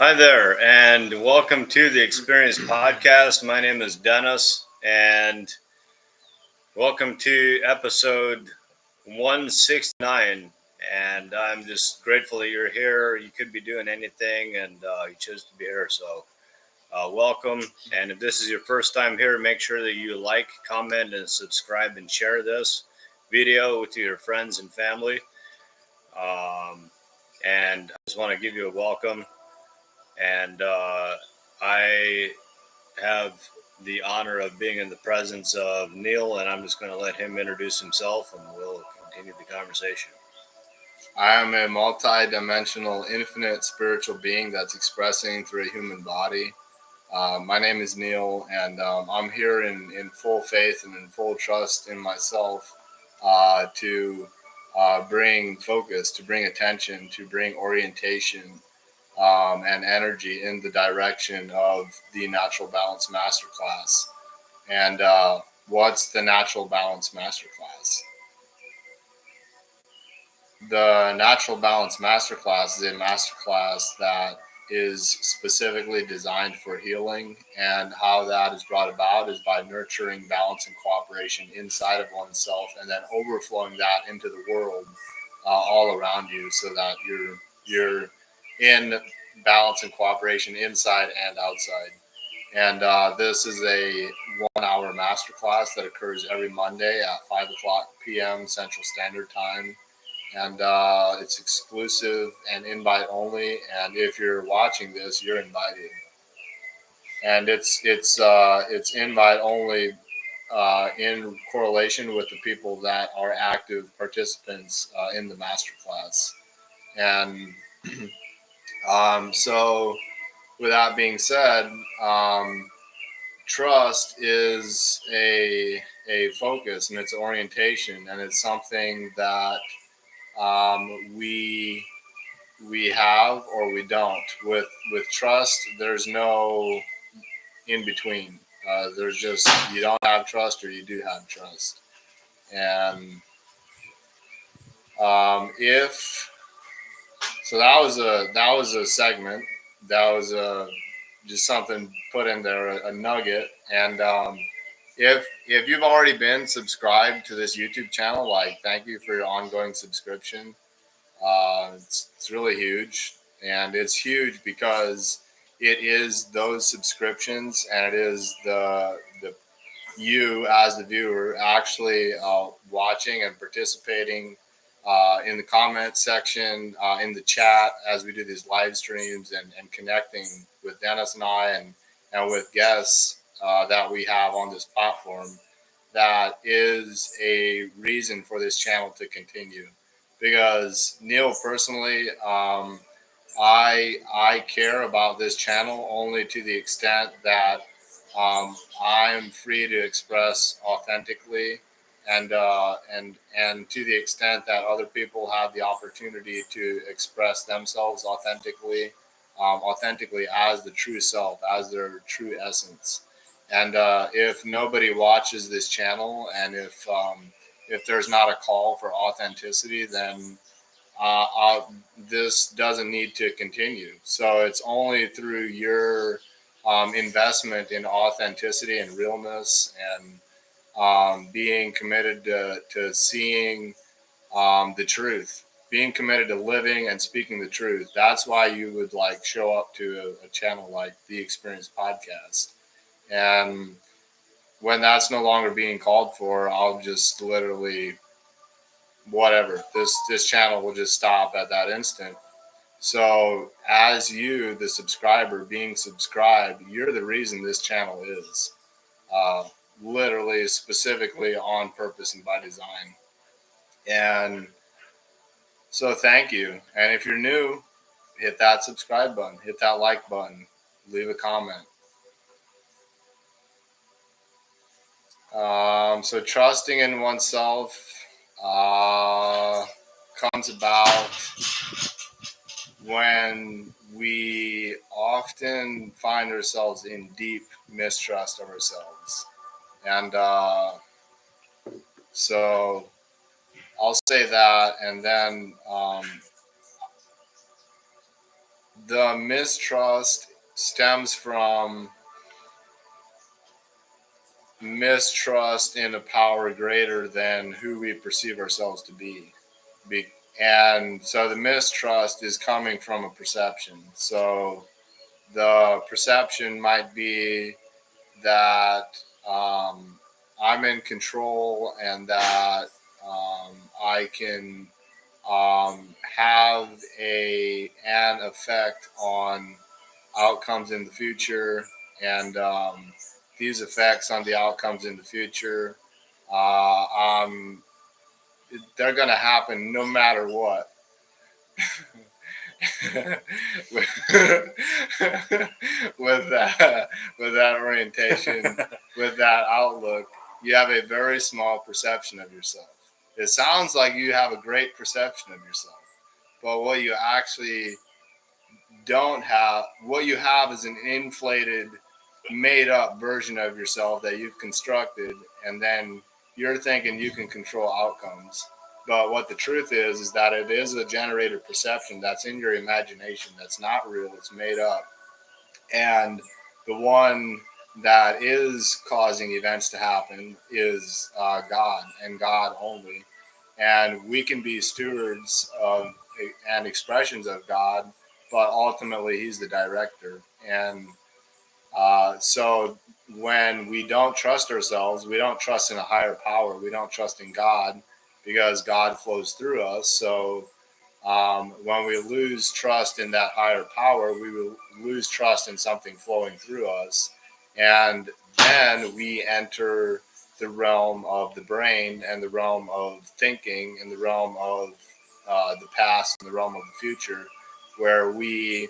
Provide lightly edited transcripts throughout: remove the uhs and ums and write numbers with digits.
Hi there, and welcome to the Experience Podcast. My name is Dennis, and welcome to episode 169. And I'm just grateful that you're here. You could be doing anything, and you chose to be here. So, welcome. And if this is your first time here, make sure that you like, comment, and subscribe and share this video with your friends and family. And I just want to give you a welcome. And I have the honor of being in the presence of Neal, and I'm just going to let him introduce himself and we'll continue the conversation. I am a multi-dimensional, infinite spiritual being that's expressing through a human body. My name is Neal, and I'm here in full faith and in full trust in myself to bring focus, to bring attention, to bring orientation and energy in the direction of the Natural Balance Masterclass. And what's the Natural Balance Masterclass? The Natural Balance Masterclass is a masterclass that is specifically designed for healing, and how that is brought about is by nurturing balance and cooperation inside of oneself, and then overflowing that into the world all around you, so that you're in balance and cooperation inside and outside. And this is a 1 hour masterclass that occurs every Monday at 5 o'clock p.m. Central Standard Time, and it's exclusive and invite only. And if you're watching this, you're invited. And it's invite only in correlation with the people that are active participants in the masterclass. And so, with that being said, trust is a focus, and it's orientation, and it's something that we have or we don't. With trust, there's no in between. There's just, you don't have trust or you do have trust. And if so, that was a segment. That was just something put in there, a nugget. And if you've already been subscribed to this YouTube channel, like, thank you for your ongoing subscription. It's really huge, and it's huge because it is those subscriptions, and it is the you as the viewer actually watching and participating in the comment section, in the chat, as we do these live streams, and connecting with Dennis and I, and with guests that we have on this platform. That is a reason for this channel to continue, because Neal, personally, I care about this channel only to the extent that I'm free to express authentically, and to the extent that other people have the opportunity to express themselves authentically, authentically as the true self, as their true essence. And if nobody watches this channel, and if there's not a call for authenticity, then this doesn't need to continue. So it's only through your investment in authenticity and realness, and being committed to seeing the truth, being committed to living and speaking the truth. That's why you would like show up to a channel like the Experience Podcast. And when that's no longer being called for, I'll just literally, whatever, this channel will just stop at that instant. So as you, the subscriber, being subscribed, you're the reason this channel is literally, specifically, on purpose and by design. And so thank you. And if you're new, hit that subscribe button, hit that like button, leave a comment. So trusting in oneself comes about when we often find ourselves in deep mistrust of ourselves. And so I'll say that, and then the mistrust stems from mistrust in a power greater than who we perceive ourselves to be. And so the mistrust is coming from a perception. So the perception might be that I'm in control and that I can have an effect on outcomes in the future, and these effects on the outcomes in the future, um, they're going to happen no matter what. with, with that orientation, with that outlook, you have a very small perception of yourself. It sounds like you have a great perception of yourself, but what you actually don't have, what you have is an inflated, made up version of yourself that you've constructed, and then you're thinking you can control outcomes. But what the truth is that it is a generated perception that's in your imagination, that's not real, it's made up. And the one that is causing events to happen is God and God only. And we can be stewards of and expressions of God, but ultimately He's the director. And so when we don't trust ourselves, we don't trust in a higher power, we don't trust in God because God flows through us. So when we lose trust in that higher power, we will lose trust in something flowing through us. And then we enter the realm of the brain and the realm of thinking and the realm of the past and the realm of the future, where we,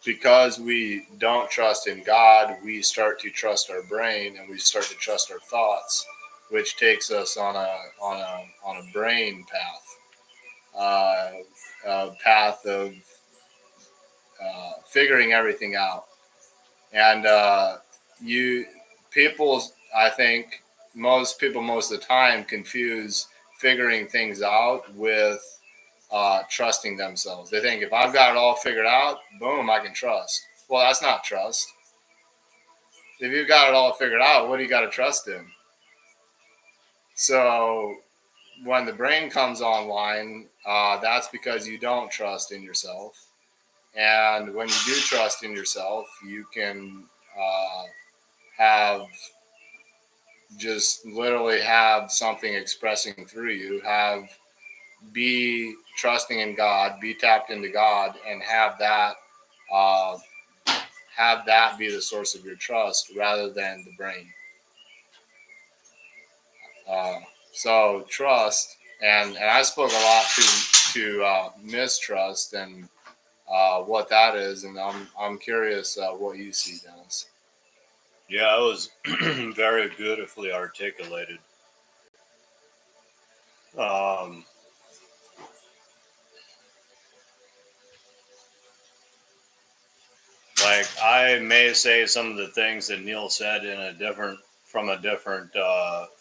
because we don't trust in God, we start to trust our brain and we start to trust our thoughts, which takes us on a brain path. Path of figuring everything out. And you people, I think most people most of the time confuse figuring things out with trusting themselves. They think if I've got it all figured out, boom, I can trust. Well, that's not trust. If you've got it all figured out, what do you got to trust in? So when the brain comes online, that's because you don't trust in yourself. And when you do trust in yourself, you can have just literally have something expressing through you, be trusting in God, be tapped into God, and uh, have that be the source of your trust rather than the brain. Uh, so trust, and I spoke a lot to mistrust and what that is, and I'm curious what you see, Dennis. Yeah, it was very beautifully articulated. Um, like I may say some of the things that Neal said in a different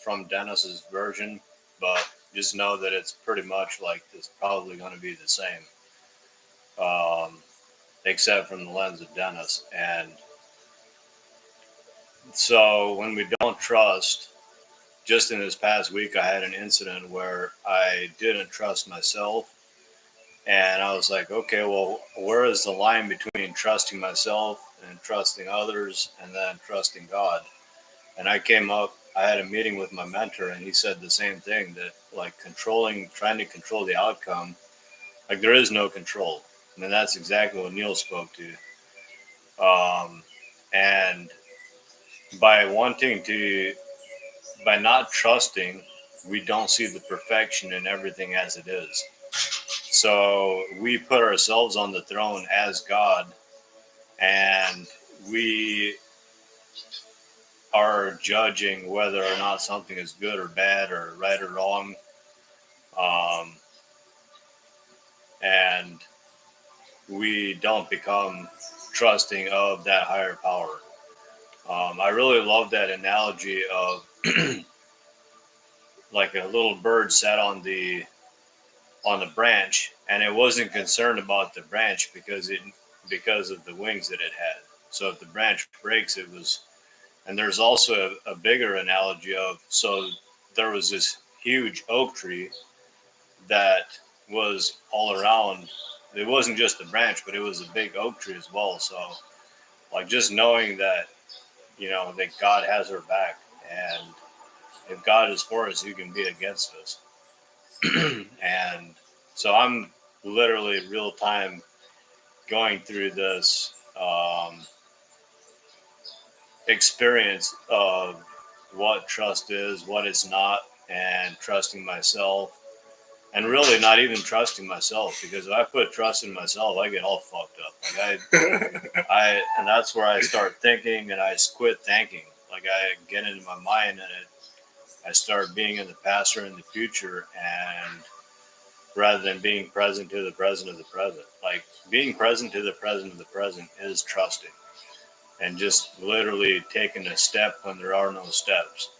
from Dennis's version, but just know that it's pretty much like it's probably going to be the same, um, except from the lens of Dennis. And so when we don't trust, just in this past week, I had an incident where I didn't trust myself. And I was like, okay, well, where is the line between trusting myself and trusting others and then trusting God? And I had a meeting with my mentor, and he said the same thing, that like trying to control the outcome, like there is no control. And that's exactly what Neal spoke to. And by by not trusting, we don't see the perfection in everything as it is. So we put ourselves on the throne as God, and we are judging whether or not something is good or bad or right or wrong. Um, and we don't become trusting of that higher power. I really love that analogy of like a little bird sat on the branch, and it wasn't concerned about the branch because because of the wings that it had. So if the branch breaks, and there's also a bigger analogy of, so there was this huge oak tree that was all around. It wasn't just the branch, but it was a big oak tree as well. So like just knowing that, that God has our back, and if God is for us, who can be against us? And so I'm literally real time going through this experience of what trust is, what it's not, and trusting myself, and really not even trusting myself, because if I put trust in myself, I get all fucked up. Like and that's where I start thinking, and I quit thinking. Like I get into my mind, and I start being in the past or in the future, and rather than being present to the present of the present. Like being present to the present of the present is trusting, and just literally taking a step when there are no steps,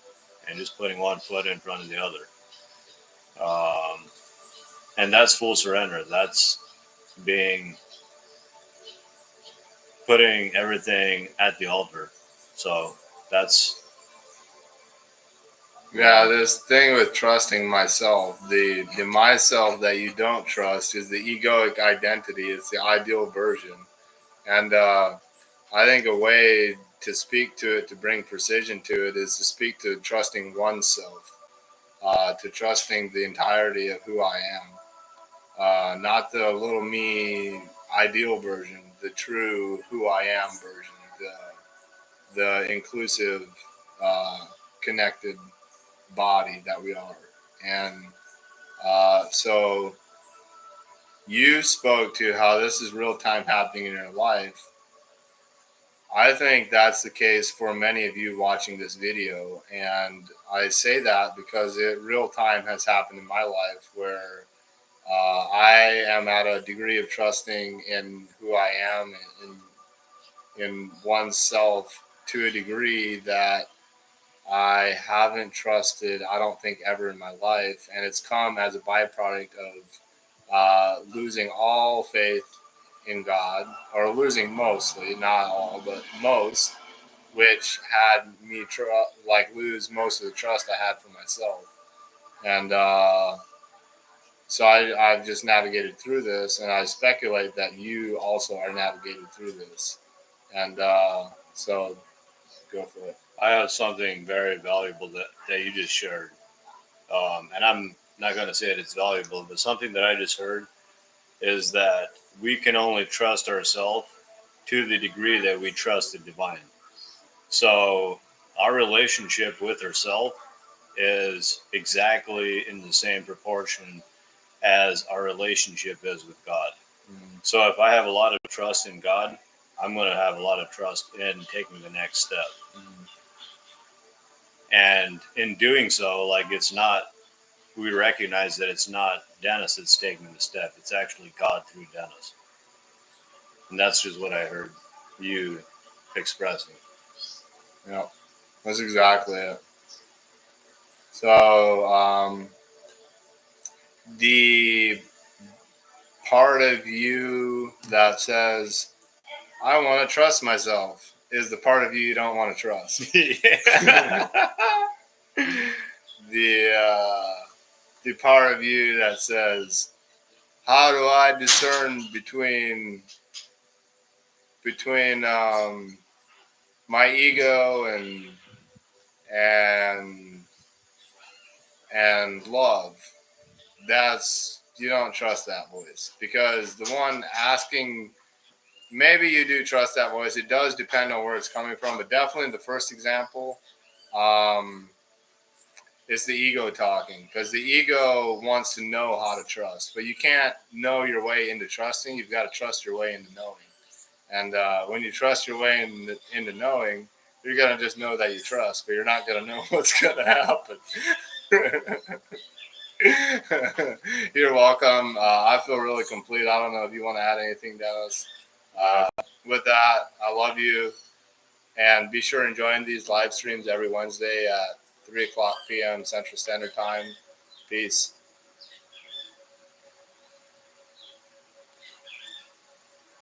and just putting one foot in front of the other. Um, and that's full surrender. That's being putting everything at the altar. So that's Yeah, this thing with trusting myself, the myself that you don't trust is the egoic identity. It's the ideal version. And I think a way to speak to it, to bring precision to it, is to speak to trusting oneself, to trusting the entirety of who I am, not the little me ideal version, the true who I am version, the inclusive, connected body that we are. And so you spoke to how this is real time happening in your life. I think that's the case for many of you watching this video. And I say that because it real time has happened in my life where I am at a degree of trusting in who I am in oneself to a degree that I haven't trusted, I don't think, ever in my life. And it's come as a byproduct of losing all faith in God, or losing mostly, not all, but most, which had me lose most of the trust I had for myself. And so I've just navigated through this, and I speculate that you also are navigating through this. And so go for it. I have something very valuable that you just shared. And I'm not going to say that it's valuable, but something that I just heard is that we can only trust ourselves to the degree that we trust the divine. So our relationship with ourselves is exactly in the same proportion as our relationship is with God. Mm-hmm. So if I have a lot of trust in God, I'm going to have a lot of trust in taking the next step. Mm-hmm. And in doing so, like we recognize that it's not Dennis that's taking the step. It's actually God through Dennis. And that's just what I heard you expressing. Yeah, that's exactly it. So the part of you that says, I want to trust myself, is the part of you don't want to trust. The part of you that says, how do I discern between my ego and and love? That's, you don't trust that voice, because the one asking, maybe you do trust that voice. It does depend on where it's coming from, but definitely in the first example, it's the ego talking, because the ego wants to know how to trust, but you can't know your way into trusting. You've got to trust your way into knowing. And when you trust your way into knowing, you're going to just know that you trust, but you're not going to know what's going to happen. You're welcome. I feel really complete. I don't know if you want to add anything, Dennis. With that, I love you. And be sure and join these live streams every Wednesday at 3 o'clock p.m. Central Standard Time. Peace.